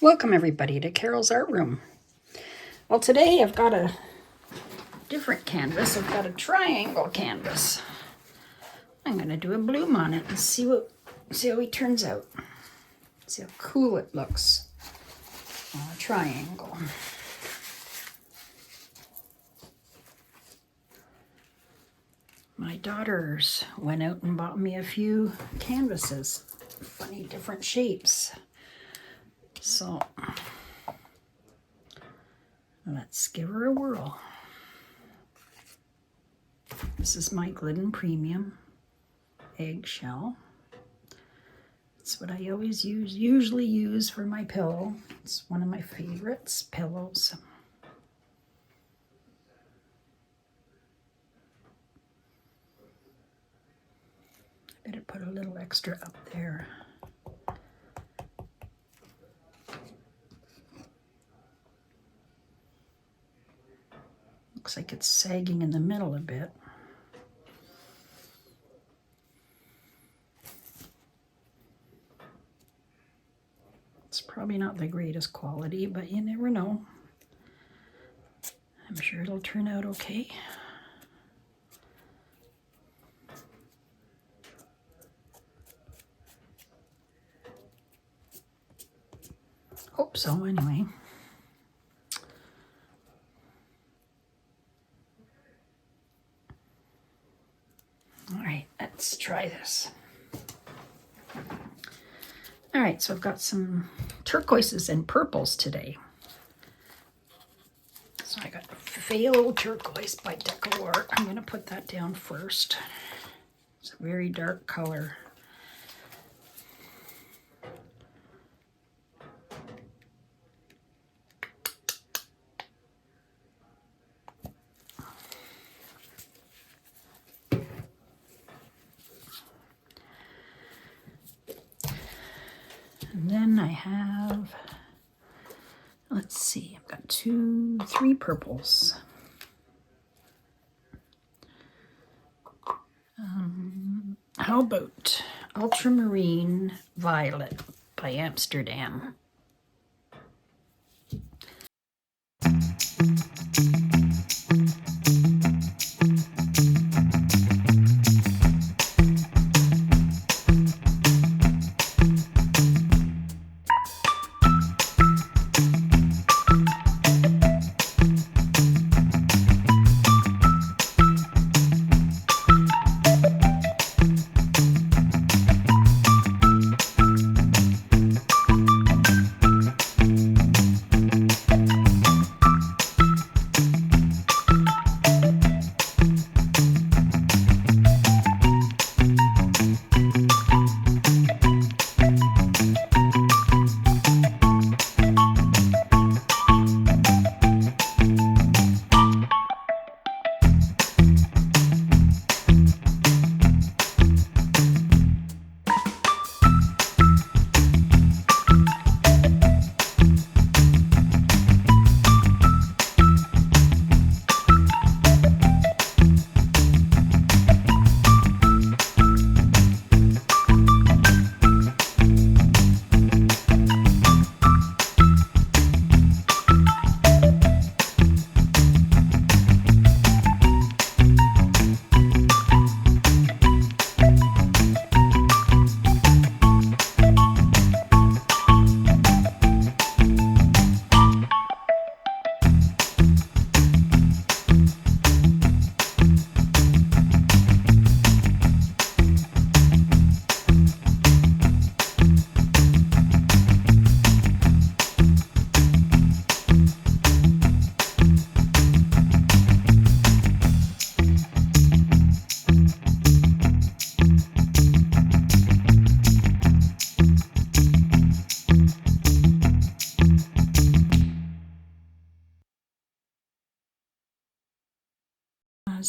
Welcome everybody to Carol's Art Room. Well, today I've got a different canvas. I've got a triangle canvas. I'm going to do a bloom on it and see how he turns out. See how cool it looks on a triangle. My daughters went out and bought me a few canvases, funny different shapes. So let's give her a whirl. This is my Glidden Premium Eggshell. It's what I always usually use for my pillow. It's one of my favorites pillows. I better put a little extra up there. Looks like it's sagging in the middle a bit. It's probably not the greatest quality, but you never know. I'm sure it'll turn out okay. Hope so, anyway. All right, let's try this. All right, so I've got some turquoises and purples today. So I got Phthalo Turquoise by Decor. I'm going to put that down first. It's a very dark color. And then I have, let's see, I've got 3 purples. How about Ultramarine Violet by Amsterdam?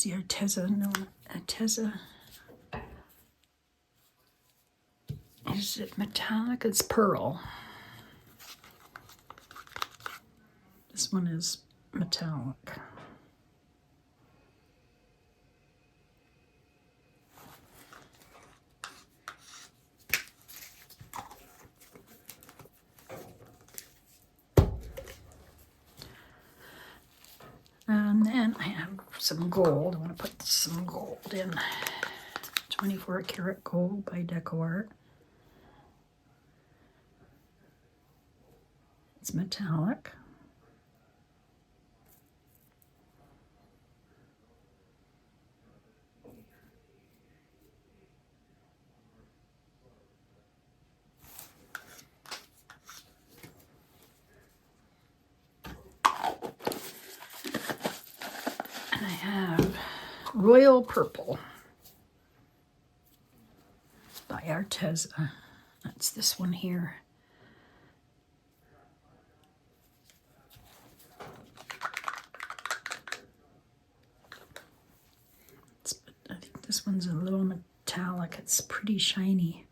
The Arteza. Is it metallic? It's pearl. This one is metallic. And then I have some gold. I want to put some gold in. 24 karat gold by DecoArt. It's metallic. And I have Royal Purple by Arteza. That's this one here. I think this one's a little metallic. It's pretty shiny.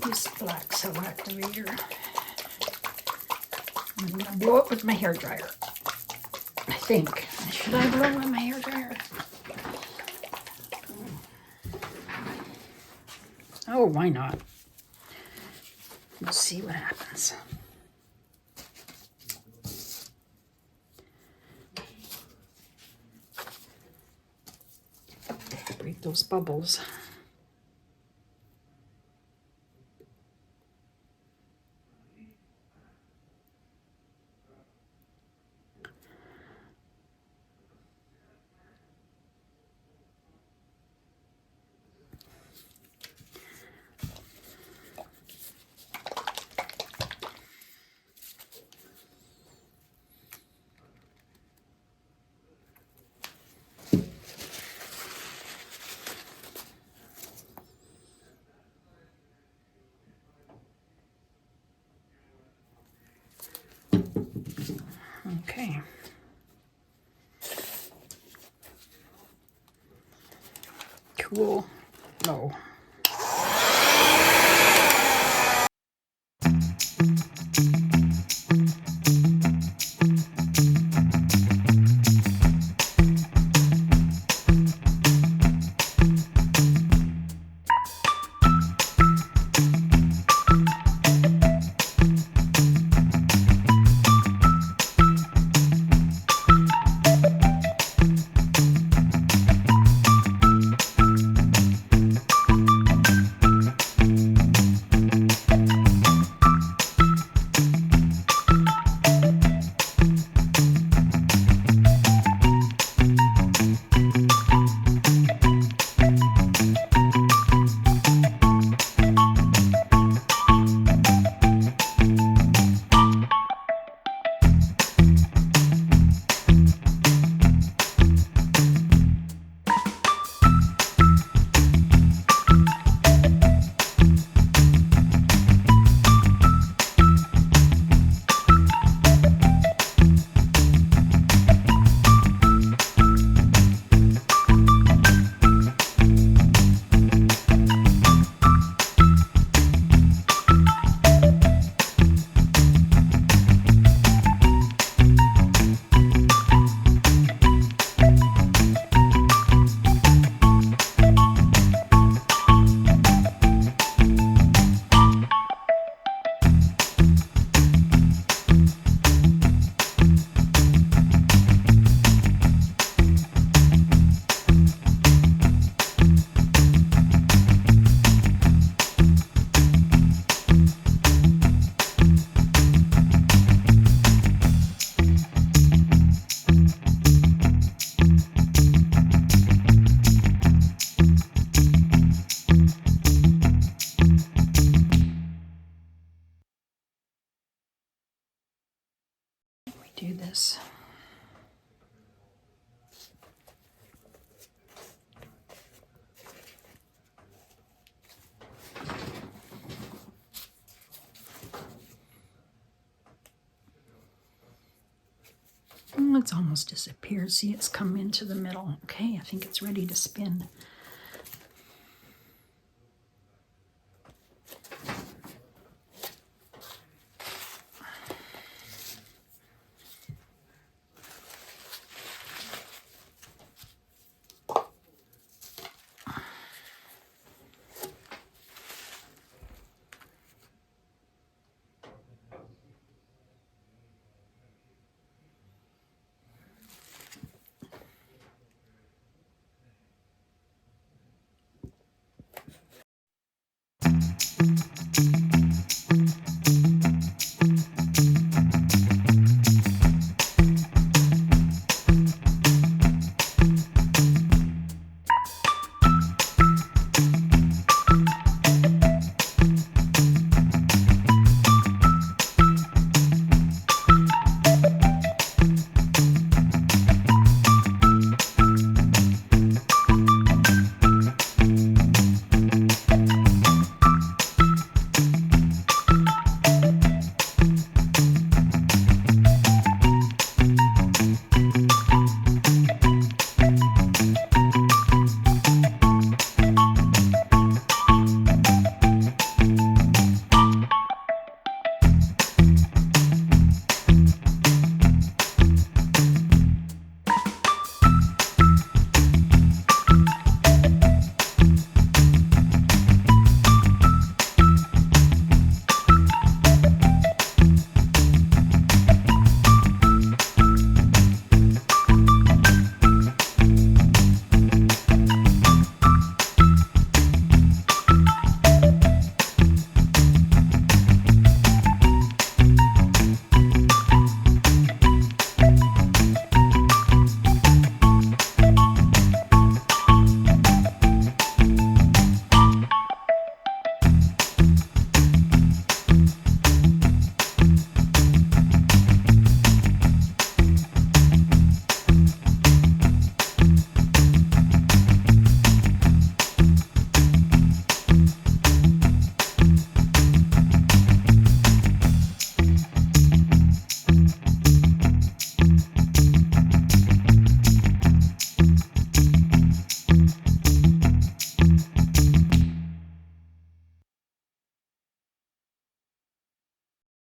This black cell activator. I'm going to blow it with my hairdryer. I think. Should I blow it with my hairdryer? Oh, why not? We'll see what happens. Break those bubbles. Okay. Cool. Oh. Do this. It's almost disappeared. See, it's come into the middle. Okay, I think it's ready to spin.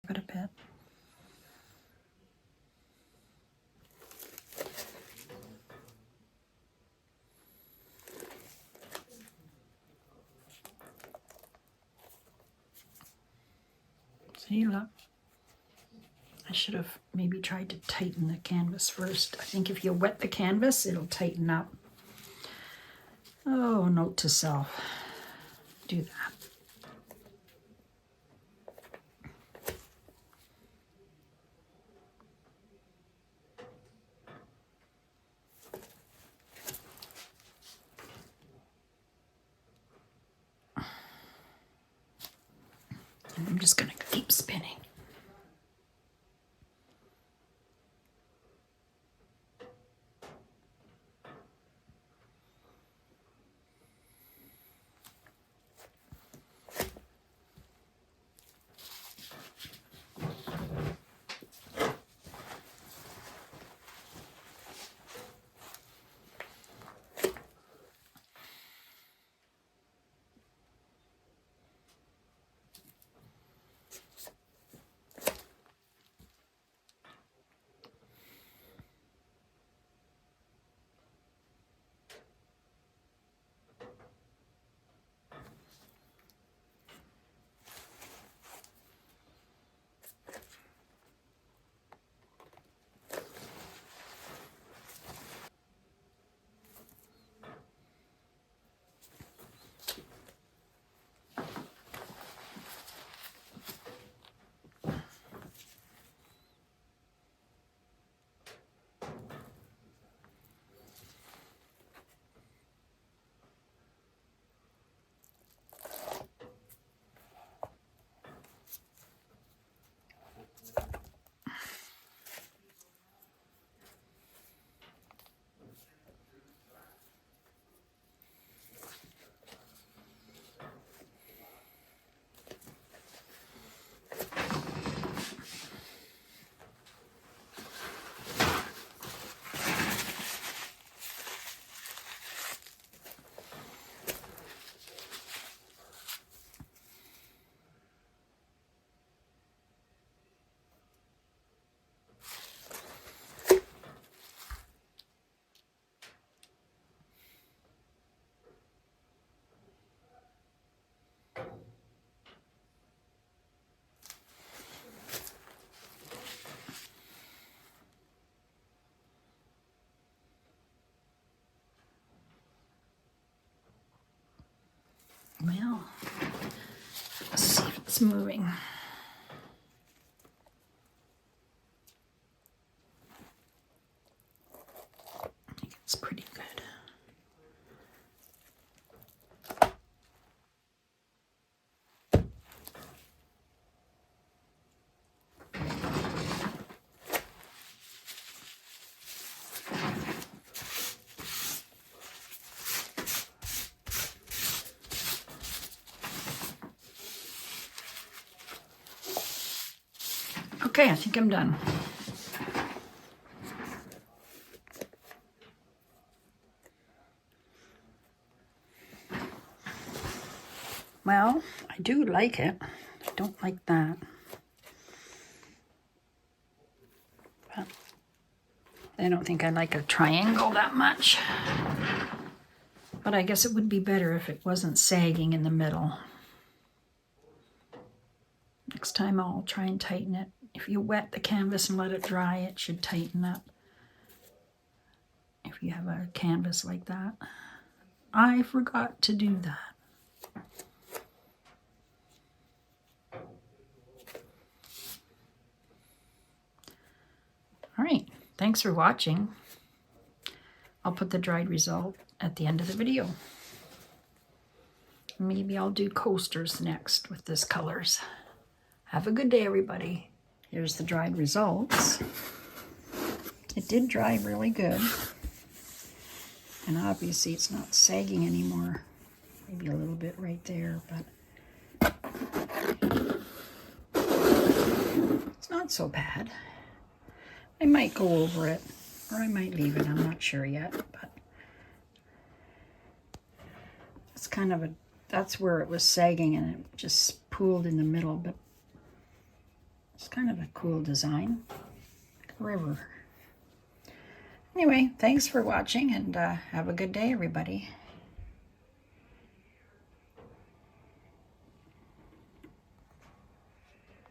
Got a pet. See, look. I should have maybe tried to tighten the canvas first. I think if you wet the canvas, it'll tighten up. Oh, note to self. Do that. And I'm just going to keep spinning. moving. I think it's pretty good. Okay, I think I'm done. Well, I do like it. I don't like that. But I don't think I like a triangle that much. But I guess it would be better if it wasn't sagging in the middle. Next time I'll try and tighten it. If you wet the canvas and let it dry, it should tighten up. If you have a canvas like that. I forgot to do that. All right, thanks for watching. I'll put the dried result at the end of the video. Maybe I'll do coasters next with this colors. Have a good day, everybody. Here's the dried results. It did dry really good. And obviously it's not sagging anymore. Maybe a little bit right there, but it's not so bad. I might go over it, or I might leave it. I'm not sure yet, but it's kind of that's where it was sagging and it just pooled in the middle, but it's kind of a cool design, like a river. Anyway, thanks for watching, and have a good day, everybody.